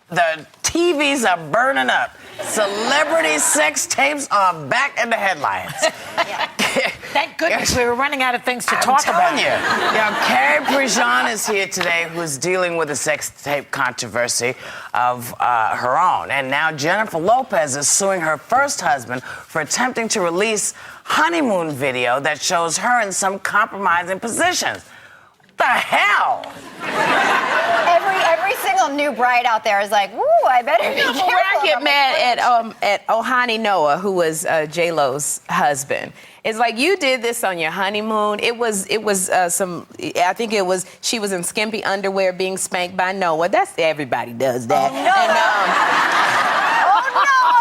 The TVs are burning up. Celebrity sex tapes are back in the headlines. Thank goodness we were running out of things to talk about. I'm telling you. Carrie Prejean is here today, who's dealing with a sex tape controversy of her own. And now Jennifer Lopez is suing her first husband for attempting to release honeymoon video that shows her in some compromising positions. What the hell? Every single new bride out there is like, "Ooh, I better be careful." When I get mad at Ohani Noah, who was J.Lo's husband, it's like, you did this on your honeymoon. It was I think it was, she was in skimpy underwear being spanked by Noah. Everybody does that.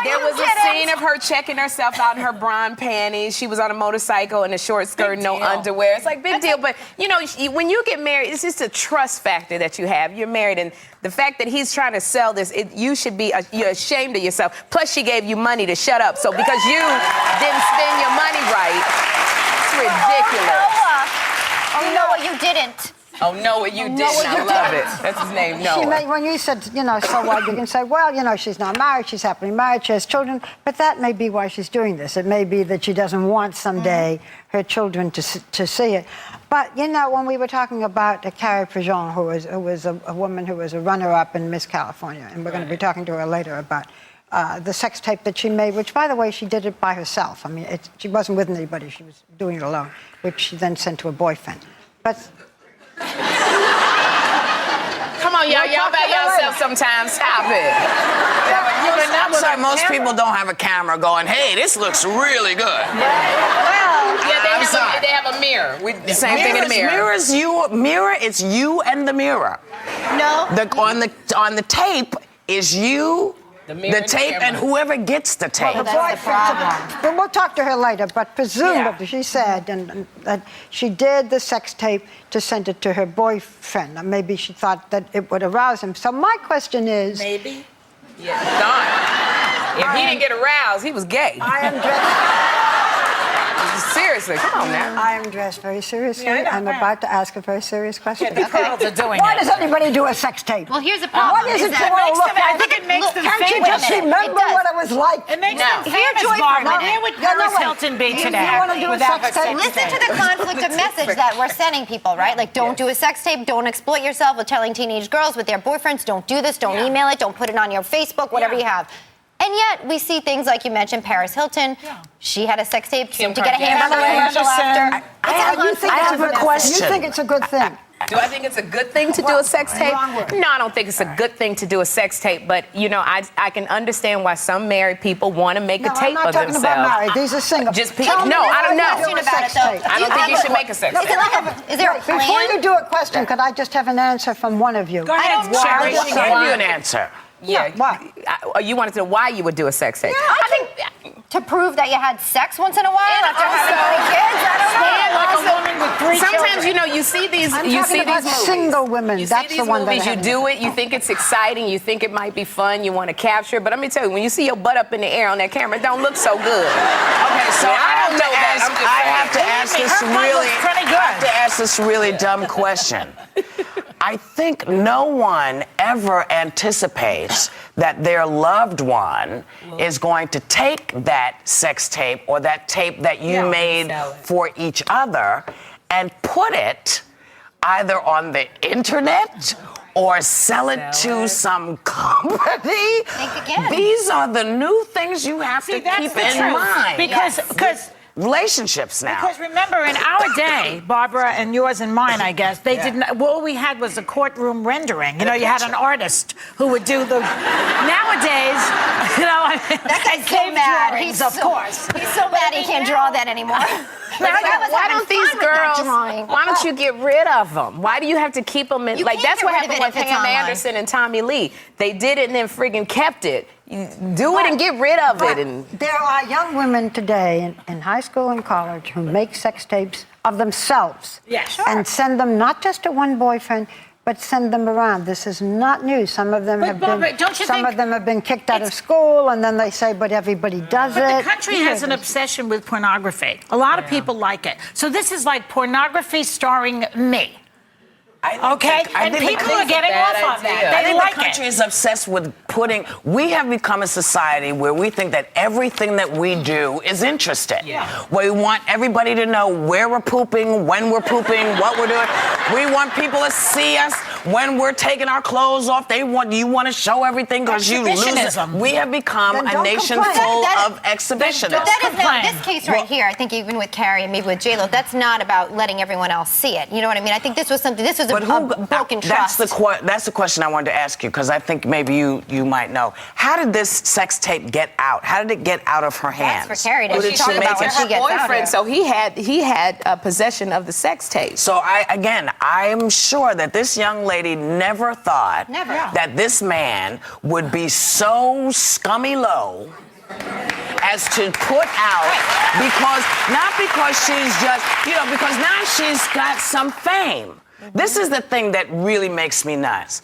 There was a scene of her checking herself out in her bra panties. She was on a motorcycle in a short skirt, no underwear. It's like, big deal. But, you know, when you get married, it's just a trust factor that you have. You're married, and the fact that he's trying to sell this, you should be you're ashamed of yourself. Plus, she gave you money to shut up. So because you didn't spend your money right, it's ridiculous. Oh, Noah, you didn't. Oh, Noah, you didn't. I love it. That's his name, Noah. When you said, you know, so what, you can say, well, you know, she's not married, she's happily married, she has children, but that may be why she's doing this. It may be that she doesn't want someday her children to see it. But, you know, when we were talking about Carrie Prejean, who was a woman who was a runner-up in Miss California, and we're going to be talking to her later about the sex tape that she made, which, by the way, she did it by herself. I mean, she wasn't with anybody, she was doing it alone, which she then sent to a boyfriend. But... Come on, y'all by yourself sometimes. Stop it. I'm sorry, most people don't have a camera going, hey, this looks really good. Well, yeah, they have a mirror. The same thing in the mirror. Mirror, it's you and the mirror. No. On the tape is you, the tape, and whoever gets the tape. Well, that's the problem. But we'll talk to her later, but presumably she said that she did the sex tape to send it to her boyfriend. Maybe she thought that it would arouse him. So my question is... Maybe. Yeah, darn. If he didn't get aroused, he was gay. I am dressed... Seriously, come on now. I am dressed very seriously. I'm about to ask a very serious question. The girls are doing Why it. does anybody do a sex tape? Well, here's the problem. What is it to all look I like? think it makes them Can't you famous. just remember what it was like? It makes them Hear famous, Joy for a Barbara. minute. Where would Paris Hilton be today? You want to do a without sex her tape? Listen to the conflict of message that we're sending people, right? Like, don't do a sex tape, don't exploit yourself with telling teenage girls with their boyfriends, don't do this, don't email it, don't put it on your Facebook, whatever you have. And yet, we see things like you mentioned, Paris Hilton. Yeah. She had a sex tape, seemed to get a hamburger commercial after. I have a question. You think it's a good thing? Do I think it's a good thing to do a sex tape? No, I don't think it's a good thing to do a sex tape. But, you know, I can understand why some married people want to make a tape of themselves. I'm not talking about married. These are single. Just people. No, I don't know. I don't think you should make a sex tape. Is there a plan? Before you do a question, could I just have an answer from one of you? Go ahead, I Sherry. give you an answer. Yeah. Why? You wanted to know why you would do a sex tape? I think to prove that you had sex once in a while after having 3 kids. I don't know. Like a woman with 3 children. Sometimes, you know, you see these movies. Single women. You That's see these the one movies, that you do it, you think it's exciting, you think it might be fun, you want to capture it. But let me tell you, when you see your butt up in the air on that camera, it don't look so good. Okay, so I have to ask this really dumb question. I think no one ever anticipates that their loved one is going to take that sex tape or that tape that you made for each other and put it either on the internet or sell it to some company. Think again. These are the new things you have to keep in mind. Because relationships now. Because remember, in our day, Barbara, and yours and mine, I guess, they didn't. Well, all we had was a courtroom rendering. You know, you had an artist who would do the. Nowadays, you know, that guy's so mad. He's of course. He's so mad he can't draw that anymore. Why don't these girls? Why don't you get rid of them? Why do you have to keep them in? Like that's what happened with Pam Anderson and Tommy Lee. They did it and then friggin' kept it. You do it and get rid of it. And there are young women today in high school and college who make sex tapes of themselves. Yeah, sure. And send them not just to one boyfriend, but send them around. This is not new. Some of them have been kicked out of school, and then they say, but everybody does it. But the country has an obsession with pornography. A lot of people like it. So this is like pornography starring me. And people are getting off on that. I They think like the country it. is obsessed with we have become a society where we think that everything that we do is interesting. We want everybody to know where we're pooping, when we're pooping, what we're doing. We want people to see us when we're taking our clothes off. You want to show everything because you lose it. We have become a nation full of exhibitionists. But that is not this case right here. I think even with Carrie and maybe with J.Lo, that's not about letting everyone else see it. You know what I mean? I think this was something. This was a broken trust. That's the question I wanted to ask you because I think maybe you might know. How did this sex tape get out? How did it get out of her hands? That's for Carrie to Did talk she about when make it? she gets out boyfriend, here. so he had possession of the sex tape. So I'm sure that this young lady never thought that this man would be so scummy low as to put out because she's just, because now she's got some fame. This is the thing that really makes me nuts.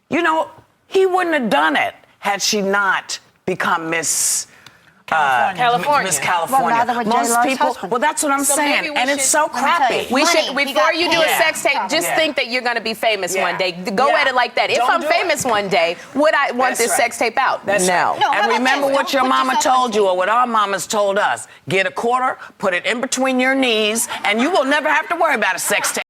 He wouldn't have done it had she not become Miss California. Miss California. Well, now that Most J.Lo's people. husband. Well, that's what I'm saying, and it's so crappy. We Money. should, He before got you do a paid. sex tape, just think that you're going to be famous one day. Go Yeah. at it like that. If Don't I'm do it. famous one day, would I want That's this right. sex tape out? That's no. right. No, how And about remember this? what Don't your put mama yourself on told you, or what our mamas told us. Get a quarter, put it in between your knees, and you will never have to worry about a sex tape.